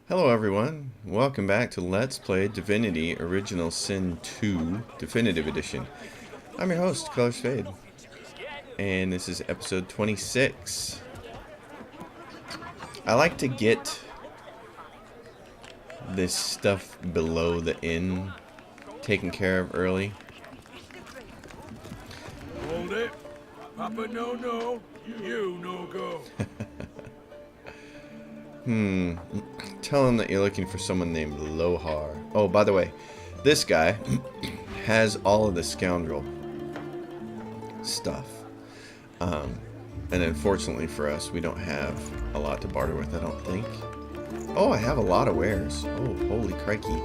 Hello everyone, welcome back to Let's Play Divinity Original Sin 2 Definitive Edition. I'm your host, Color Spade, and this is episode 26. I like to get this stuff below the inn taken care of early. Hold it. Papa no, you no go. Tell him that you're looking for someone named Lohar. Oh, by the way, this guy has all of the scoundrel stuff. And unfortunately for us, we don't have a lot to barter with, I don't think. Oh, I have a lot of wares. Oh, holy crikey.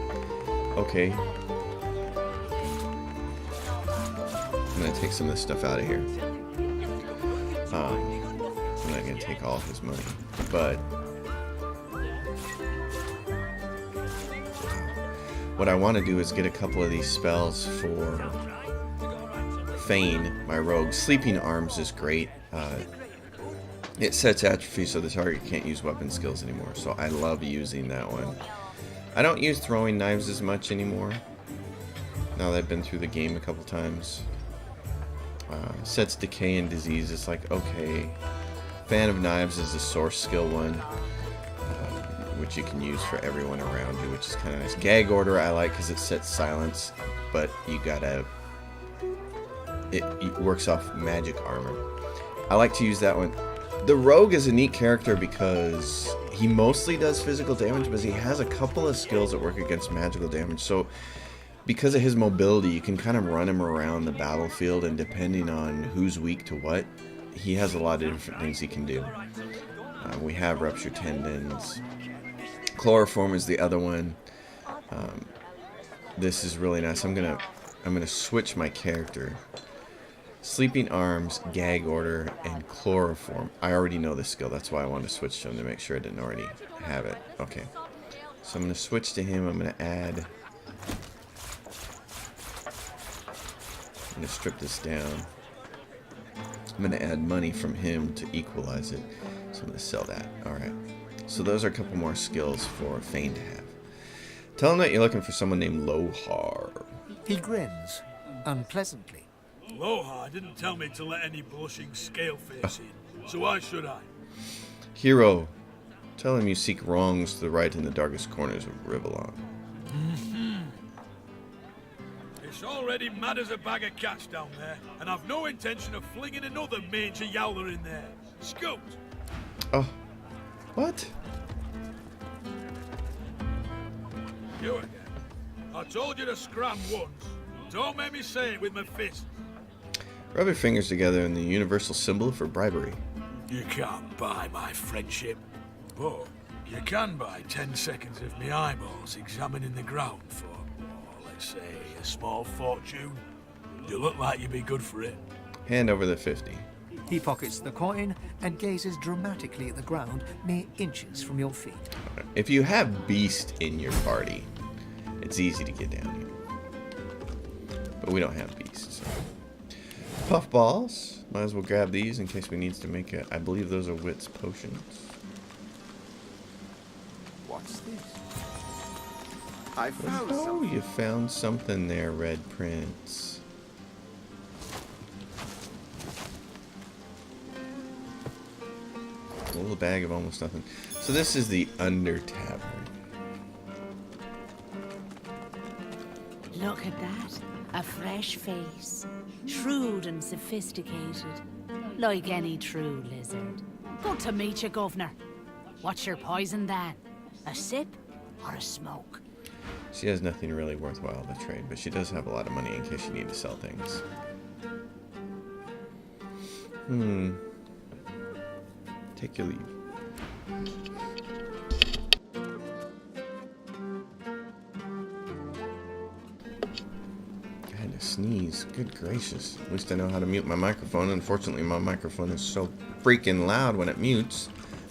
Okay. I'm going to take some of this stuff out of here. I'm not going to take all of his money, but what I want to do is get a couple of these spells for Feign, my rogue. Sleeping Arms is great. It sets atrophy so the target can't use weapon skills anymore, so I love using that one. I don't use throwing knives as much anymore, now that I've been through the game a couple times. Sets Decay and Disease. It's like, okay. Fan of Knives is the source skill one, which you can use for everyone around you, which is kind of nice. Gag Order I like because it sets silence, but you gotta... It works off magic armor. I like to use that one. The Rogue is a neat character because he mostly does physical damage, but he has a couple of skills that work against magical damage. So because of his mobility, you can kind of run him around the battlefield, and depending on who's weak to what, he has a lot of different things he can do. We have Ruptured Tendons. Chloroform is the other one. This is really nice. I'm gonna switch my character. Sleeping Arms, Gag Order, and Chloroform. I already know this skill. That's why I wanted to switch to him, to make sure I didn't already have it. Okay. So I'm gonna switch to him. I'm gonna add... I'm going to strip this down. I'm going to add money from him to equalize it. So I'm going to sell that. Alright. So those are a couple more skills for Feign to have. Tell him that you're looking for someone named Lohar. He grins unpleasantly. Aloha didn't tell me to let any blushing scaleface in, so why should I? Hero. Tell him you seek wrongs to the right in the darkest corners of Rivellon. It's already mad as a bag of cats down there, and I've no intention of flinging another mangy yowler in there. Scoot! Oh. What? You again. I told you to scram once. Don't make me say it with my fist. Rub your fingers together in the universal symbol for bribery. You can't buy my friendship, but you can buy 10 seconds of me eyeballs examining the ground for, let's say, a small fortune. You look like you'd be good for it. Hand over the 50. He pockets the coin and gazes dramatically at the ground mere inches from your feet. If you have Beast in your party, it's easy to get down here. But we don't have Beast, so. Puffballs. Might as well grab these in case we need to make a... I believe those are Wits potions. What's this? I found Oh, something. you found something there, Red Prince. A little bag of almost nothing. So this is the Undertavern. Look at that. A fresh face. Shrewd and sophisticated. Like any true lizard. Good to meet you, Governor. What's your poison then? A sip or a smoke? She has nothing really worthwhile to trade, but she does have a lot of money in case you need to sell things. Take your leave. I had to sneeze. Good gracious. At least I know how to mute my microphone. Unfortunately, my microphone is so freaking loud when it mutes.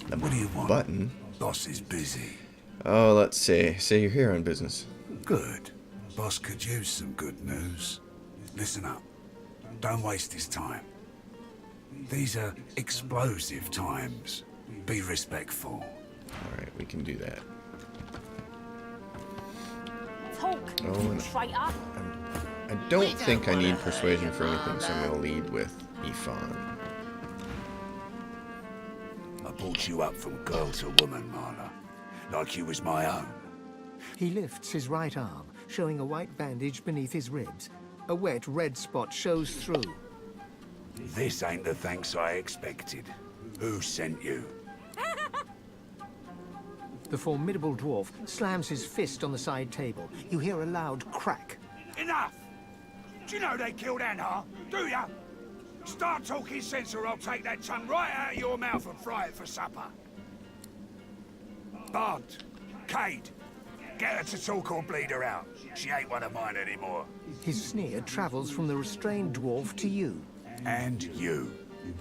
The What do you want? button. Boss is busy. Oh, let's see. Say you're here on business. Good. Boss could use some good news. Listen up. Don't waste his time. These are explosive times. Be respectful. Alright, we can do that. Oh, and Traitor! I don't think I need persuasion for anything, so I'm going to lead with Ifan. I brought you up from girl to woman, Marla. Like you was my own. He lifts his right arm, showing a white bandage beneath his ribs. A wet red spot shows through. This ain't the thanks I expected. Who sent you? The formidable dwarf slams his fist on the side table. You hear a loud crack. Enough! Do you know they killed Anna? Do ya? Start talking sense or I'll take that tongue right out of your mouth and fry it for supper. Bard, Cade, get her to talk or bleed her out. She ain't one of mine anymore. His sneer travels from the restrained dwarf to you. And you.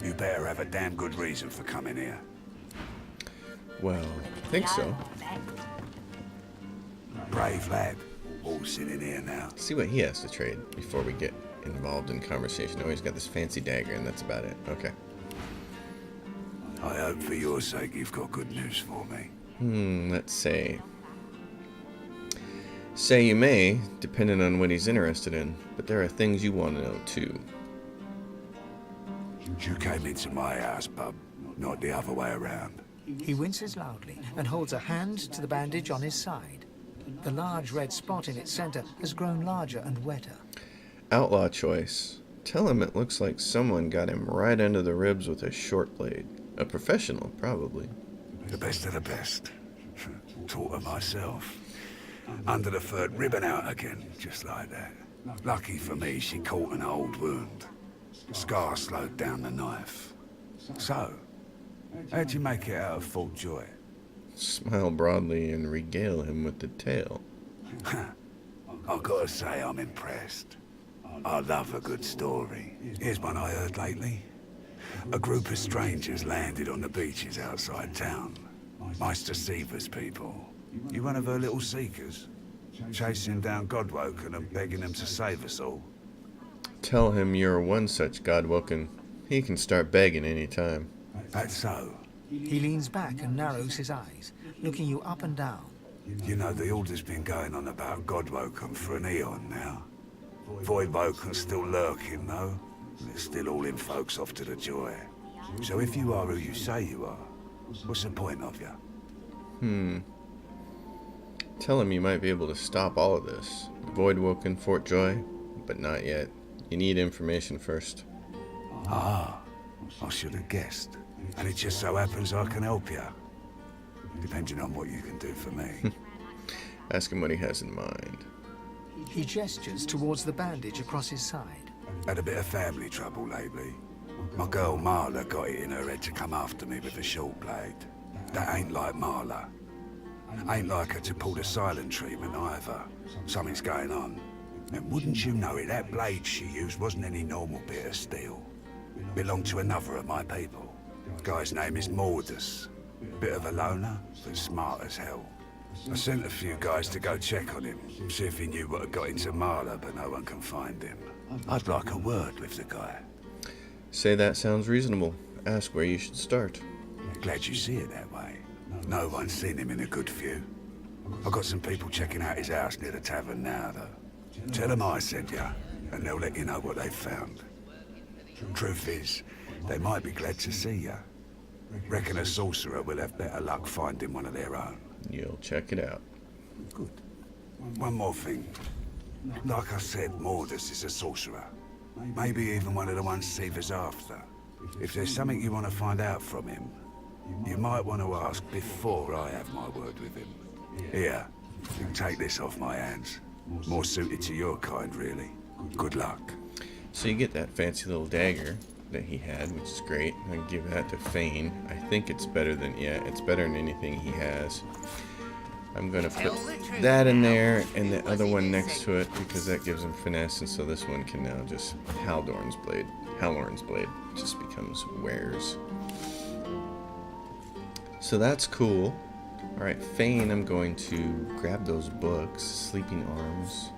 You better have a damn good reason for coming here. Well, I think so. Brave lad. All sitting here now. See what he has to trade before we get involved in conversation. Oh, he's got this fancy dagger, and that's about it. Okay. I hope for your sake you've got good news for me. Let's say. Say you may, depending on what he's interested in, but there are things you want to know, too. You came into my house, bub, not the other way around. He winces loudly and holds a hand to the bandage on his side. The large red spot in its center has grown larger and wetter. Outlaw choice. Tell him it looks like someone got him right under the ribs with a short blade. A professional, probably. The best of the best. Taught her myself. Under the third ribbon out again, just like that. Lucky for me, she caught an old wound. Scar slowed down the knife. So, how'd you make it out of Fort Joy? Smile broadly and regale him with the tale. I've got to say I'm impressed. I love a good story. Here's one I heard lately. A group of strangers landed on the beaches outside town. Meister Seaver's people. You one of her little seekers? Chasing down Godwoken and begging them to save us all? Tell him you're one such Godwoken. He can start begging any time. That's so. He leans back and narrows his eyes, looking you up and down. You know, the order's been going on about Godwoken for an eon now. Voidwoken's still lurking, though. It's still hauling folks off to the Joy. So if you are who you say you are, what's the point of you? Tell him you might be able to stop all of this. Voidwoken, Fort Joy, but not yet. You need information first. Ah, I should have guessed. And it just so happens I can help you. Depending on what you can do for me. Ask him what he has in mind. He gestures towards the bandage across his side. Had a bit of family trouble lately. My girl Marla got it in her head to come after me with a short blade. That ain't like Marla. Ain't like her to pull the silent treatment either. Something's going on. And wouldn't you know it, that blade she used wasn't any normal bit of steel. Belonged to another of my people. Guy's name is Mordus. Bit of a loner, but smart as hell. I sent a few guys to go check on him, see if he knew what had got into Marla, but no one can find him. I'd like a word with the guy. Say that sounds reasonable. Ask where you should start. Glad you see it that way. No one's seen him in a good few. I've got some people checking out his house near the tavern now, though. Tell them I sent you, and they'll let you know what they've found. Truth is, they might be glad to see you. Reckon a sorcerer will have better luck finding one of their own. You'll check it out. Good. One more thing. Like I said, Mordus is a sorcerer. Maybe even one of the ones Seaver's after. If there's something you want to find out from him, you might want to ask before I have my word with him. Here, you can take this off my hands. More suited to your kind, really. Good luck. So you get that fancy little dagger that he had, which is great. I can give that to Fane. I think it's better than, it's better than anything he has. I'm going to put that in there and the other one next to it because that gives him finesse, and so this one can now just Haldoran's blade just becomes wares. So that's cool. Alright, Fane, I'm going to grab those books, Sleeping Arms,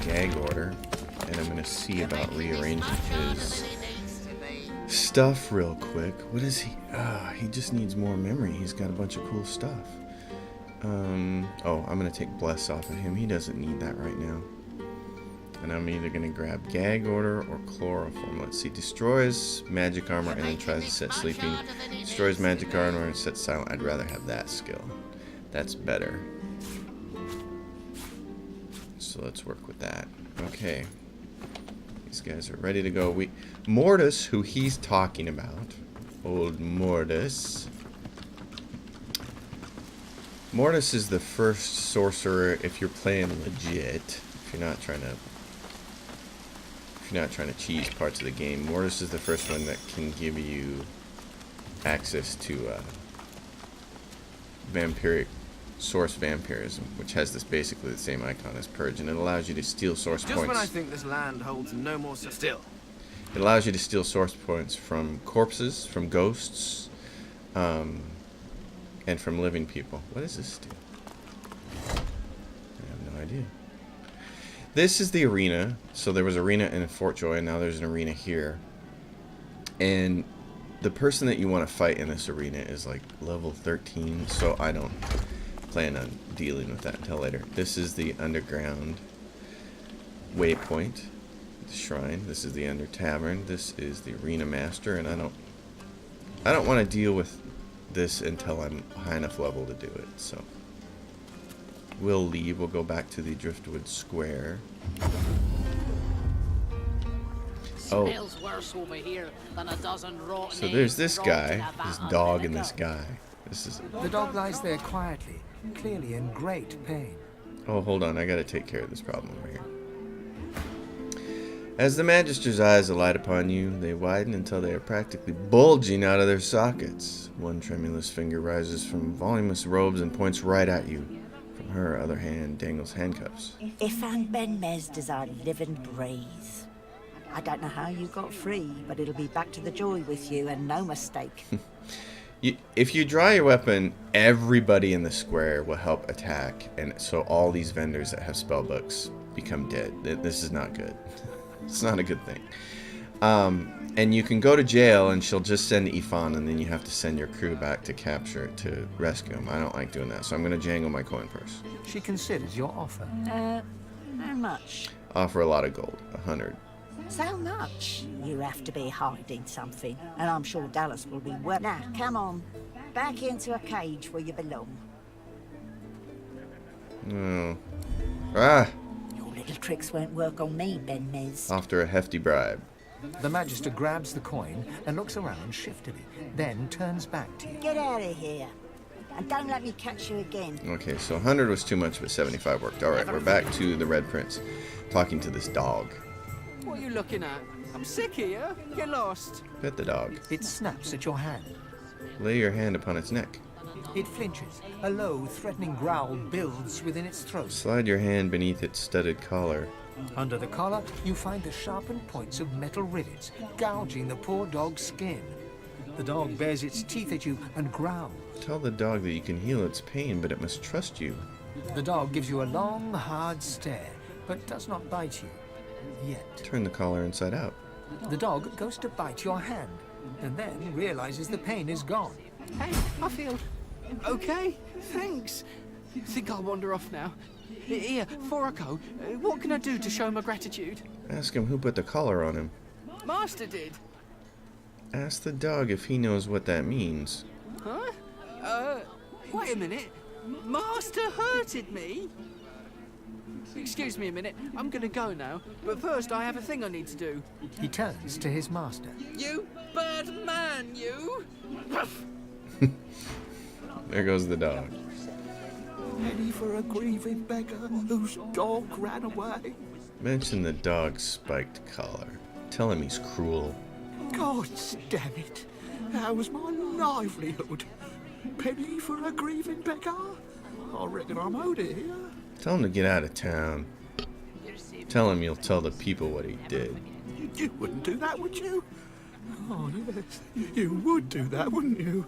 Gag Order, and I'm going to see about rearranging his stuff real quick. What is he? He just needs more memory. He's got a bunch of cool stuff. Oh, I'm gonna take Bless off of him. He doesn't need that right now. And I'm either gonna grab Gag Order or Chloroform. Let's see. Destroys magic armor and then tries to set sleeping. Destroys magic armor and sets silent. I'd rather have that skill. That's better. So let's work with that. Okay. These guys are ready to go. Mortis, who he's talking about. Old Mortis. Mortis is the first sorcerer if you're playing legit. If you're not trying to cheese parts of the game. Mortis is the first one that can give you access to vampiric source vampirism, which has this basically the same icon as Purge, and it allows you to steal source points. Just when I think this land holds no more still. It allows you to steal source points from corpses, from ghosts, and from living people. What does this do? I have no idea. This is the arena. So there was an arena in Fort Joy, and now there's an arena here. And the person that you want to fight in this arena is like level 13, so I don't plan on dealing with that until later. This is the underground waypoint, the shrine. This is the Undertavern. This is the arena master, and I don't want to deal with this until I'm high enough level to do it. So we'll leave. We'll go back to the Driftwood Square. Smells worse over here than a dozen rotten So there's this eggs guy, dropped in a this vat on dog, and vinegar. this guy. This is. The dog lies there quietly, clearly in great pain. Oh, hold on. I gotta take care of this problem over here. As the Magister's eyes alight upon you, they widen until they are practically bulging out of their sockets. One tremulous finger rises from voluminous robes and points right at you. From her other hand dangles handcuffs. Ifan Ben Mez does I live and breathe. I don't know how you got free, but it'll be back to the joy with you, and no mistake. If you draw your weapon, everybody in the square will help attack, and so all these vendors that have spellbooks become dead. This is not good. It's not a good thing. And you can go to jail, and she'll just send Ifan, and then you have to send your crew back to capture it, to rescue him. I don't like doing that, so I'm going to jangle my coin purse. She considers your offer. How much? Offer a lot of gold, 100. So much? You have to be hiding something, and I'm sure Dallas will be well. Now, come on. Back into a cage where you belong. No. Ah! Your little tricks won't work on me, Ben Mez. After a hefty bribe. The Magister grabs the coin and looks around shiftily, then turns back to you. Get out of here. And don't let me catch you again. Okay, so 100 was too much, but 75 worked. Alright, we're back to the Red Prince, talking to this dog. What are you looking at? I'm sick here. Get lost. Pet the dog. It snaps at your hand. Lay your hand upon its neck. It flinches. A low, threatening growl builds within its throat. Slide your hand beneath its studded collar. Under the collar, you find the sharpened points of metal rivets, gouging the poor dog's skin. The dog bares its teeth at you and growls. Tell the dog that you can heal its pain, but it must trust you. The dog gives you a long, hard stare, but does not bite you. Yet. Turn the collar inside out. The dog goes to bite your hand, and then realizes the pain is gone. Hey, I feel okay. Thanks. Think I'll wander off now. Here, before I go, what can I do to show my gratitude? Ask him who put the collar on him. Master did. Ask the dog if he knows what that means. Huh? Wait a minute. Master hurted me? Excuse me a minute. I'm gonna go now. But first, I have a thing I need to do. He turns to his master. You bad man, you! There goes the dog. Penny for a grieving beggar whose dog ran away. Mention the dog's spiked collar. Tell him he's cruel. God damn it. That was my livelihood. Penny for a grieving beggar? I reckon I'm owed it here. Tell him to get out of town. Tell him you'll tell the people what he did. You wouldn't do that, would you? Oh, yes. You would do that, wouldn't you?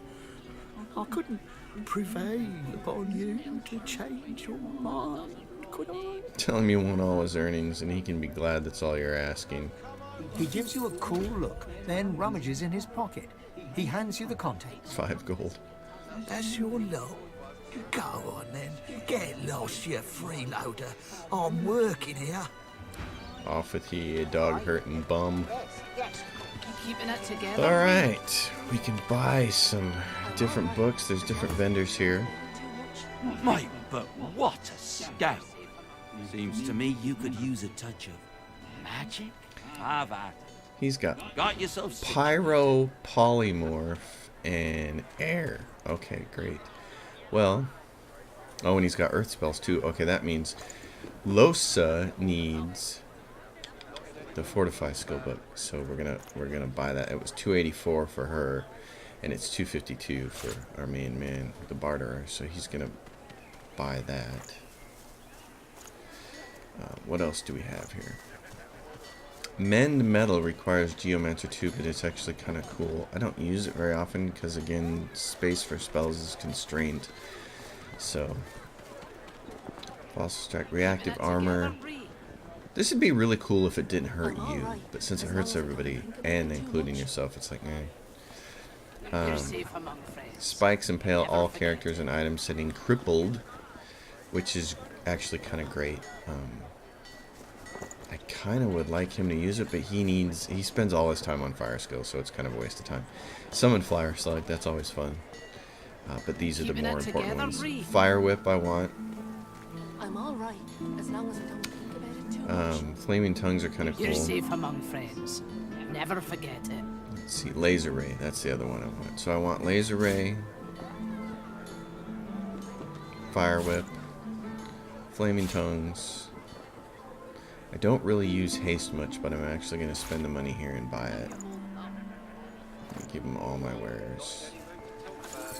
I couldn't prevail upon you to change your mind, could I? Tell him you want all his earnings and he can be glad that's all you're asking. He gives you a cool look, then rummages in his pocket. He hands you the contents. 5 gold. That's your lot. Go on then. house, you freeloader. I'm working here. Off with you, you dog hurting bum. Keep keeping it together. All right, we can buy some different books. There's different vendors here. Mate, but what a scout. Seems to me you could use a touch of magic. Have at it. He's got Yourself some pyro, polymorph, and air. Okay, great. Well, oh, and he's got earth spells too. Okay, that means Losa needs the fortify skill book, so we're gonna buy that. It was 284 for her, and it's 252 for our main man, the barterer. So he's gonna buy that. What else do we have here? Mend metal requires geomancer 2, but it's actually kind of cool. I don't use it very often because, again, space for spells is constrained. So, fossil strike, reactive armor. This would be really cool if it didn't hurt you, but since it hurts everybody, and including yourself, it's like, eh. Spikes impale all characters and items sitting crippled, which is actually kind of great. I kind of would like him to use it, but he spends all his time on fire skill, so it's kind of a waste of time. Summon Flyer Slug, that's always fun. But these are the more important ones. Fire Whip I want. I'm all right, as long as I don't think about it too much. Flaming Tongues are kind of cool. You're safe among friends. Never forget it. Let's see, Laser Ray, that's the other one I want. So I want Laser Ray, Fire Whip, Flaming Tongues. I don't really use haste much, but I'm actually going to spend the money here and buy it. Give them all my wares.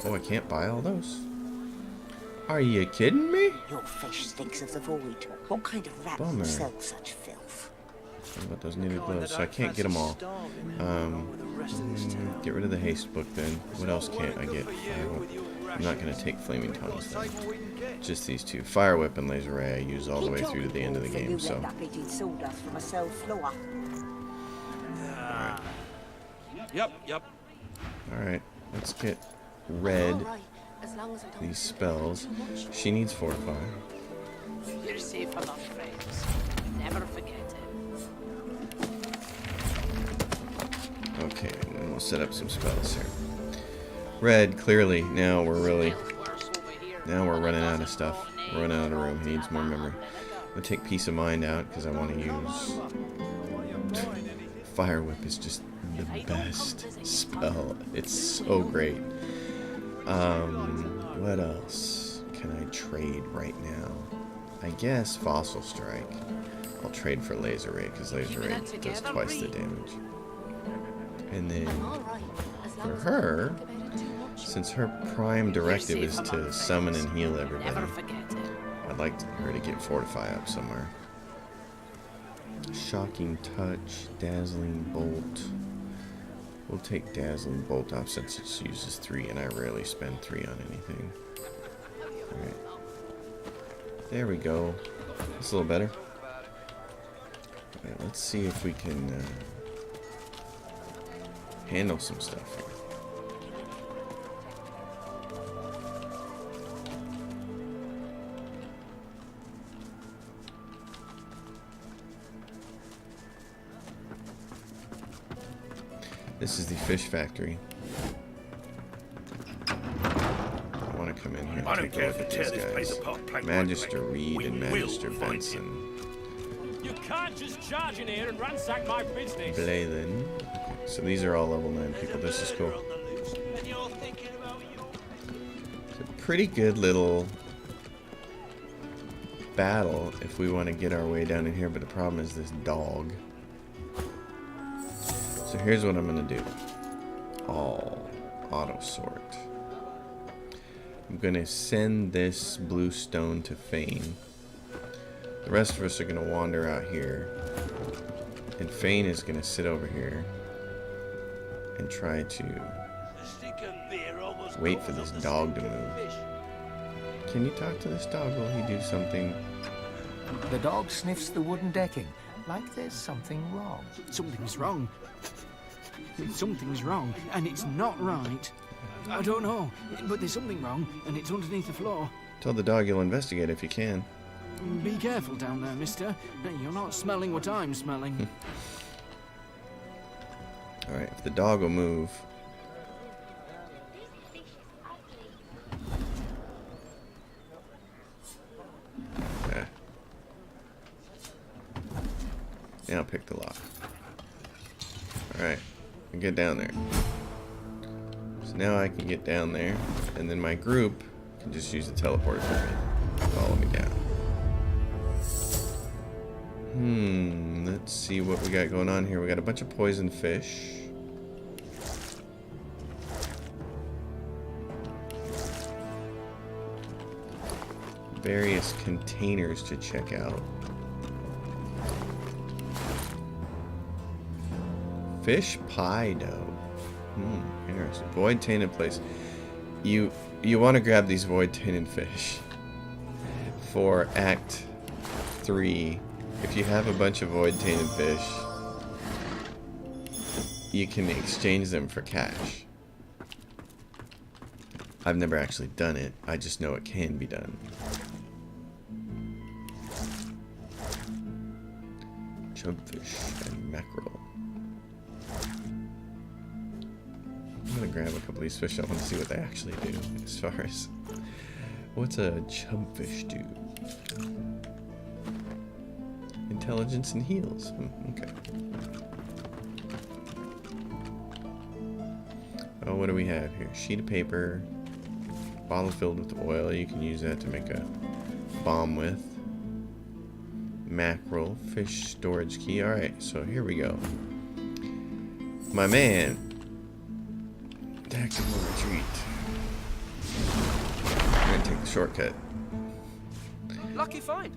Oh, I can't buy all those? Are you kidding me? Your fish stinks of the void. What kind of rat Bummer. would sell such filth? What about those needed gloves? So I can't get them all. Get rid of the haste book then. What else can't I get? I'm not going to take Flaming Tongues then. Just these two. Fire Whip and Laser Ray I use all the way through to the end of the game, so. Yep. Alright, let's get Red these spells. She needs Fortify. You're safe among friends. Never forget it. Okay, and then we'll set up some spells here. Red, clearly, now we're running out of stuff. We're running out of room. He needs more memory. I'm going to take Peace of Mind out because I want to use... Fire Whip is just the best spell. It's so great. What else can I trade right now? I guess Fossil Strike. I'll trade for Laser Ray because Laser Ray does twice the damage. And then for her, since her prime directive is to summon and heal everybody, I'd like her to get Fortify up somewhere. Shocking Touch, Dazzling Bolt. We'll take Dazzling Bolt off since it uses 3 and I rarely spend 3 on anything. Alright. There we go. That's a little better. Alright, let's see if we can handle some stuff here. This is the fish factory. I want to come in here and take a look at these guys. Magister Reed and Magister Benson. You can't just charge in here and ransack my business. Blaylen. Okay, so these are all level 9 people. This is cool. It's a pretty good little battle if we want to get our way down in here, but the problem is this dog. So here's what I'm going to do. All auto sort. I'm going to send this blue stone to Fane. The rest of us are going to wander out here. And Fane is going to sit over here and try to wait for this dog to move. Can you talk to this dog? Will he do something? The dog sniffs the wooden decking, like there's something wrong. Something's wrong. Something's wrong, and it's not right. I don't know, but there's something wrong, and it's underneath the floor. Tell the dog you'll investigate if you can. Be careful down there, mister. You're not smelling what I'm smelling. Alright, if the dog will move. Yeah. Yeah, I'll pick the lock. Alright, get down there. So now I can get down there, and then my group can just use the teleporter for me. Follow me down. Let's see what we got going on here. We got a bunch of poison fish. Various containers to check out. Fish pie dough. Interesting. Void tainted place. You want to grab these void tainted fish for Act 3. If you have a bunch of void tainted fish, you can exchange them for cash. I've never actually done it. I just know it can be done. Chubfish and mackerel. I'm gonna grab a couple of these fish. I want to see what they actually do as far as what's a chubfish do. Intelligence and heals. Okay. Oh, what do we have here? Sheet of paper. Bottle filled with oil. You can use that to make a bomb with. Mackerel. Fish storage key. Alright, so here we go. My man. Tactical retreat. I'm gonna take the shortcut. Lucky find.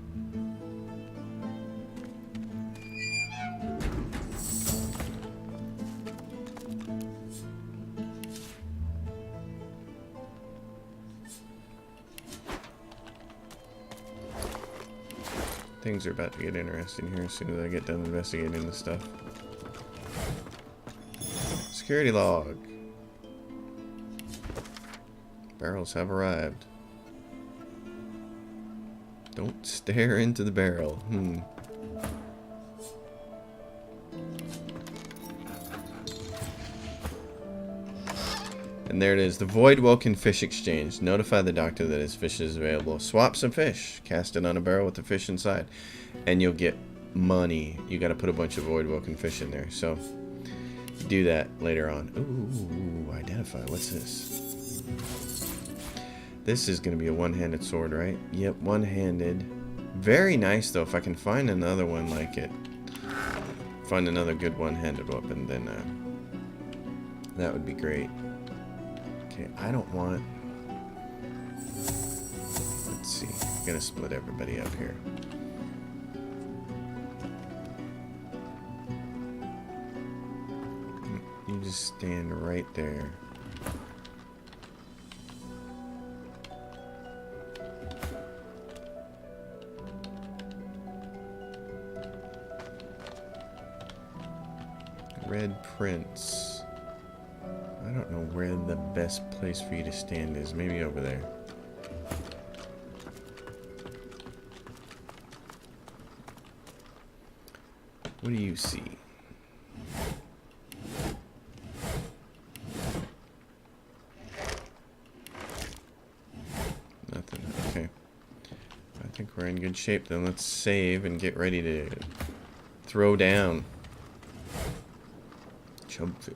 Things are about to get interesting here as soon as I get done investigating this stuff. Security log. Barrels have arrived. Don't stare into the barrel. And there it is, the Void Woken Fish Exchange. Notify the doctor that his fish is available. Swap some fish. Cast it on a barrel with the fish inside. And you'll get money. You gotta put a bunch of Void Woken fish in there. So, do that later on. Ooh, identify. What's this? This is gonna be a one-handed sword, right? Yep, one-handed. Very nice, though. If I can find another one like it. Find another good one-handed weapon, then that would be great. Okay, I don't want... Let's see. I'm gonna split everybody up here. You just stand right there. Red Prince. I don't know where the best place for you to stand is. Maybe over there. What do you see? Nothing. Okay. I think we're in good shape then. Let's save and get ready to throw down. Chubfish.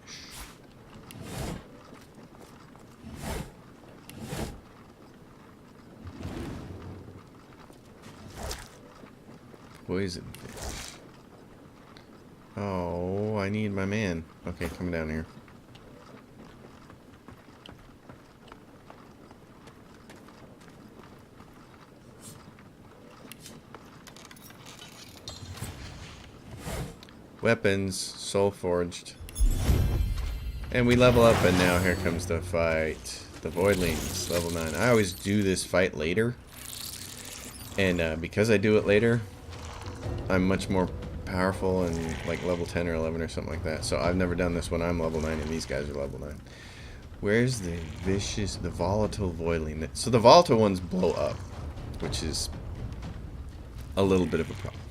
Poison fish. Oh, I need my man. Okay, come down here. Weapons, soul forged. And we level up, and now here comes the fight. The Voidlings, level 9. I always do this fight later. And because I do it later, I'm much more powerful and like level 10 or 11 or something like that. So I've never done this when I'm level 9 and these guys are level 9. Where's the volatile voidling? So the volatile ones blow up, which is a little bit of a problem.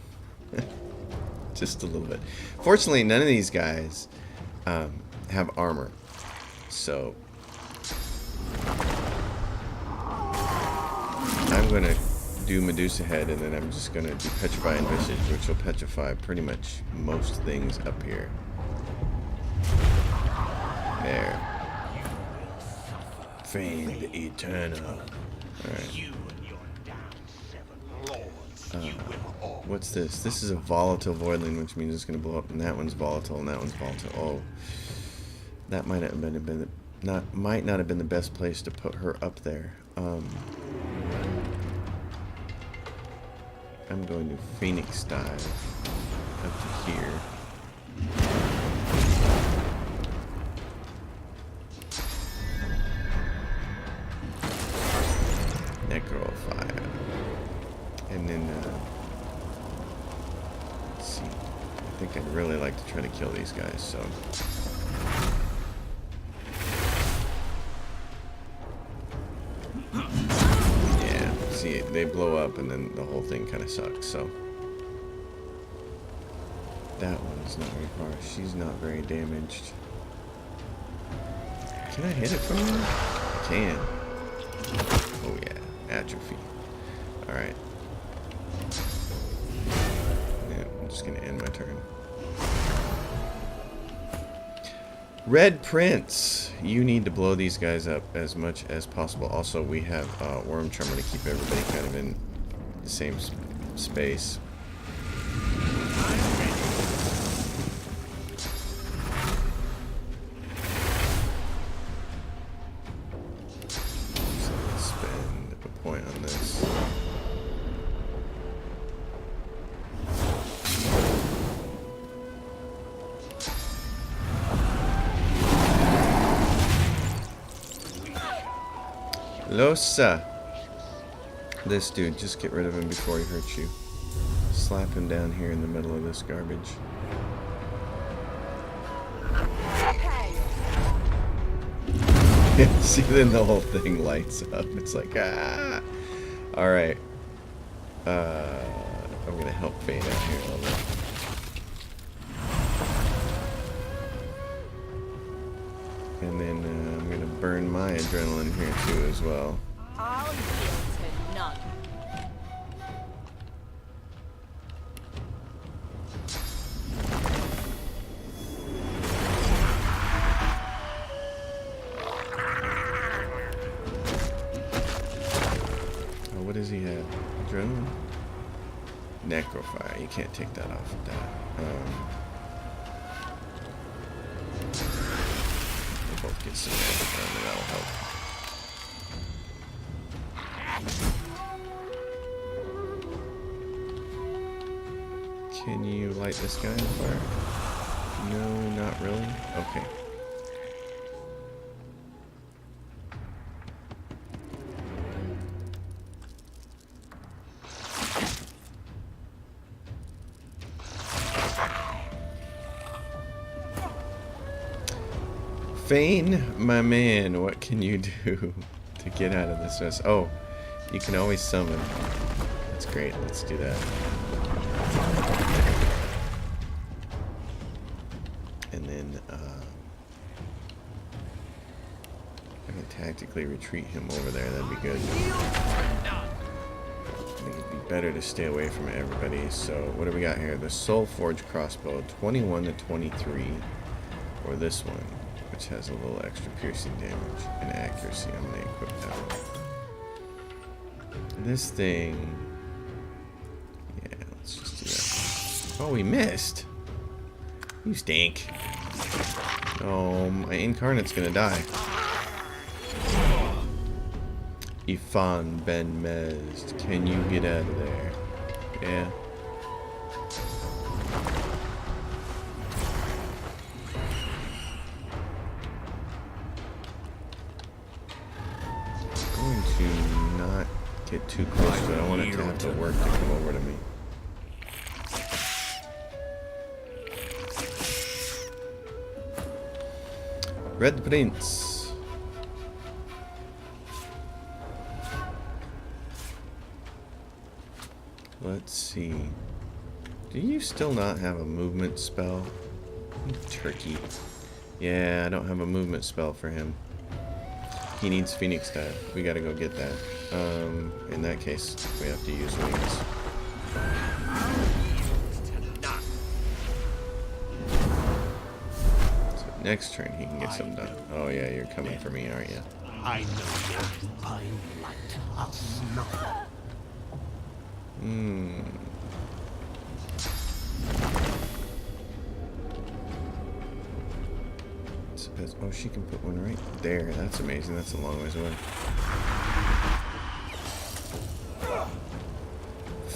Just a little bit. Fortunately, none of these guys have armor. So I'm going to do Medusa Head, and then I'm just going to do Petrify and Visage, which will petrify pretty much most things up here. There. Fiend eternal. Alright. What's this? This is a volatile voidling, which means it's going to blow up, and that one's volatile, and that one's volatile. Oh. That might not have been the best place to put her up there. I'm going to Phoenix dive up to here. Necro fire. And then let's see. I think I'd really like to try to kill these guys, so see, they blow up and then the whole thing kind of sucks, so that one's not very far. She's not very damaged. Can I hit it from there? I can. Oh yeah, atrophy. Alright. Yeah, I'm just gonna end my turn. Red Prince, you need to blow these guys up as much as possible. Also, we have Worm Tremor to keep everybody kind of in the same space. So let's spend a point on this. Losa. This dude, just get rid of him before he hurts you. Slap him down here in the middle of this garbage. See, then the whole thing lights up. It's like, ah. Alright. I'm gonna help Fade out here a little bit. And then I'm gonna burn my adrenaline here too as well. I'll yield to none. Oh, what does he have? Adrenaline? Necrofire. You can't take that off of that. We'll both get some magic on it. That'll help. Can you light this guy on fire? No, not really. Okay. Fane, my man, what can you do to get out of this mess? Oh, you can always summon. That's great. Let's do that. And then I can tactically retreat him over there. That'd be good. I think it'd be better to stay away from everybody. So what do we got here? The Soul Forge crossbow, 21 to 23, or this one, which has a little extra piercing damage and accuracy. I'm gonna equip that one. This thing, yeah, let's just do that. Oh, we missed. You stink. Oh, my incarnate's gonna die. Ifan Ben Mezd, can you get out of there? Yeah. I'm going to not get too close, but I don't want it to have to work to come over to me. Red Prince. Let's see. Do you still not have a movement spell? Turkey. Yeah, I don't have a movement spell for him. He needs Phoenix Dive. We gotta go get that. In that case, we have to use wings. So next turn he can get something done. Oh yeah, you're coming for me, aren't you? I know your divine light. I'll smell it. Oh, she can put one right there. That's amazing. That's a long ways away.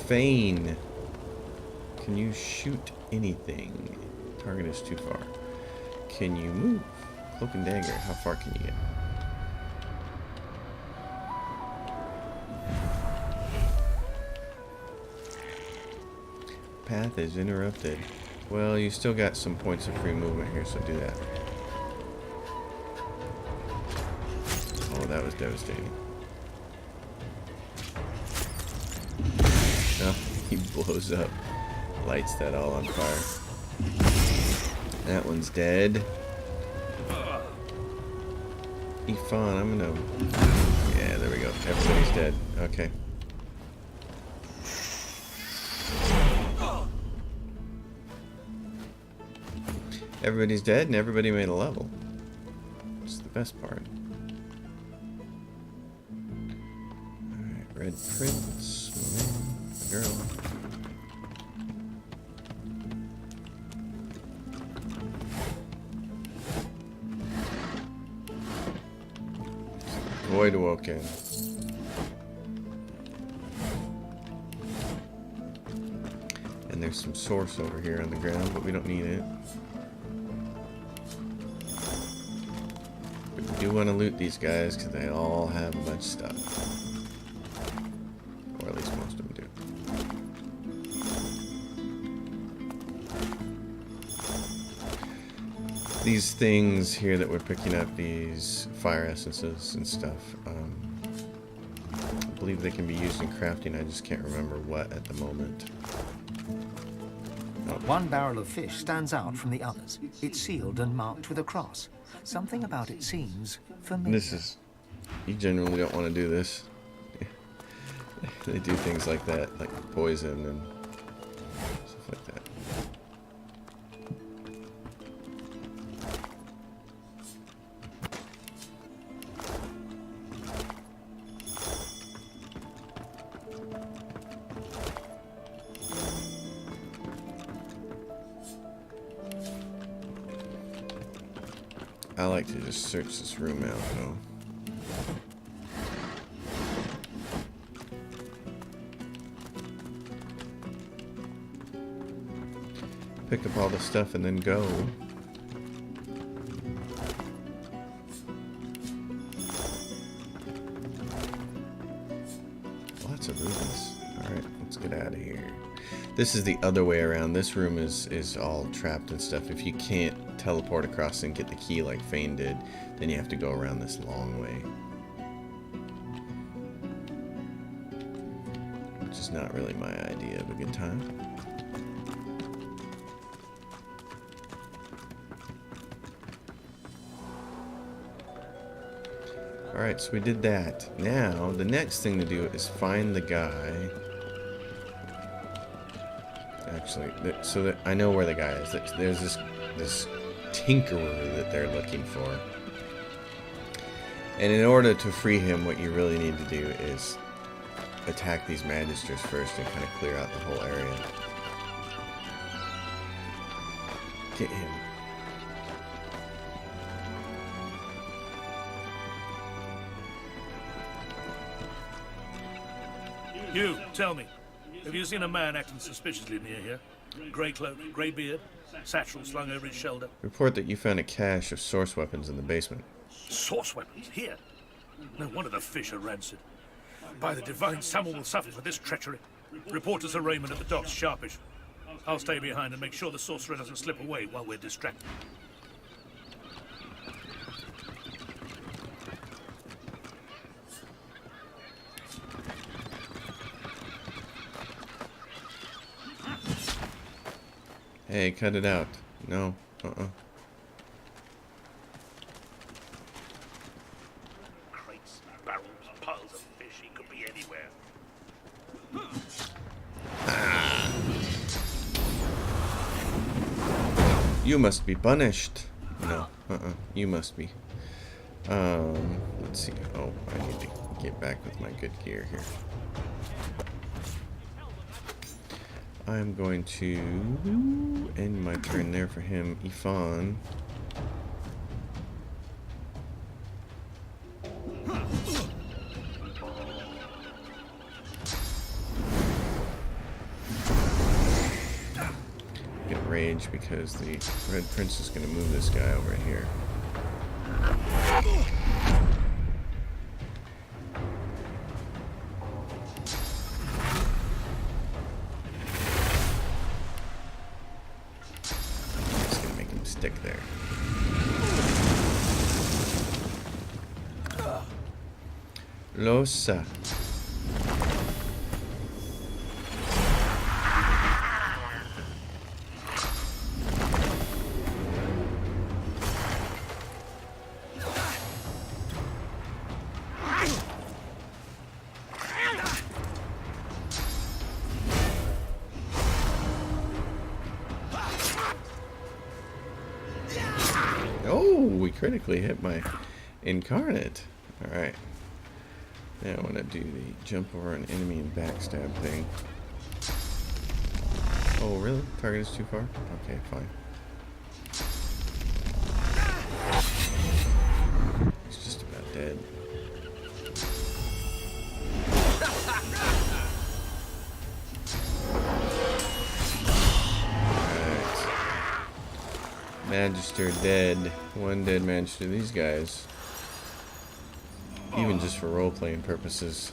Feign. Can you shoot anything? Target is too far. Can you move? Cloak and dagger. How far can you get? Path is interrupted. Well, you still got some points of free movement here, so do that. Oh, that was devastating. Oh, he blows up. Lights that all on fire. That one's dead. Ifan, I'm gonna... Yeah, there we go. Everybody's dead. Okay. Everybody's dead and everybody made a level. It's the best part. Alright, Red Prince. A girl. Void Awoken. And there's some source over here on the ground, but we don't need it. But we do want to loot these guys because they all have a bunch of stuff. Or at least most of them do. These things here that we're picking up, these fire essences and stuff, I believe they can be used in crafting. I just can't remember what at the moment. Oh. One barrel of fish stands out from the others. It's sealed and marked with a cross. Something about it seems familiar. This is... You generally don't want to do this. They do things like that, like poison and stuff like that. I like to just search this room out, though. Pick up all the stuff and then go. Lots of rubies. Alright, let's get out of here. This is the other way around. This room is all trapped and stuff. If you can't teleport across and get the key like Fane did, then you have to go around this long way. Which is not really my idea of a good time. Alright, so we did that. Now, the next thing to do is find the guy. Actually, so that I know where the guy is. There's this tinkerer that they're looking for. And in order to free him, what you really need to do is attack these magisters first and kind of clear out the whole area. Get him. You, tell me, have you seen a man acting suspiciously near here? Grey cloak, grey beard, satchel slung over his shoulder. Report that you found a cache of source weapons in the basement. Source weapons? Here? No wonder the fish are rancid. By the divine, someone will suffer for this treachery. Report to Sir Raymond at the docks, sharpish. I'll stay behind and make sure the sorcerer doesn't slip away while we're distracted. Hey, cut it out. No. Crates, barrels, piles of fish. He could be anywhere. You must be punished. No. You must be. Let's see. Oh, I need to get back with my good gear here. I'm going to end my turn there for him. Ifan. Get rage because the Red Prince is going to move this guy over here. Stick there. Losa. Oh, we critically hit my incarnate. Alright. Now I want to do the jump over an enemy and backstab thing. Oh, really? Target is too far? Okay, fine. He's just about dead. Magister dead. One dead Magister. These guys, even just for role-playing purposes,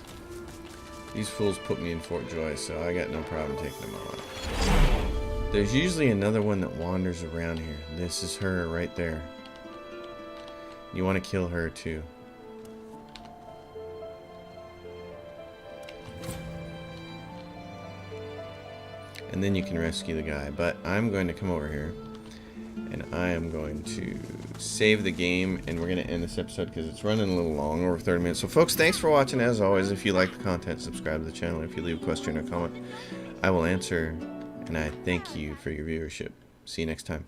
these fools put me in Fort Joy, so I got no problem taking them all out. There's usually another one that wanders around here. This is her right there. You want to kill her too. And then you can rescue the guy. But I'm going to come over here. And I am going to save the game, and we're going to end this episode because it's running a little long, over 30 minutes. So, folks, thanks for watching. As always, if you like the content, subscribe to the channel. If you leave a question or comment, I will answer, and I thank you for your viewership. See you next time.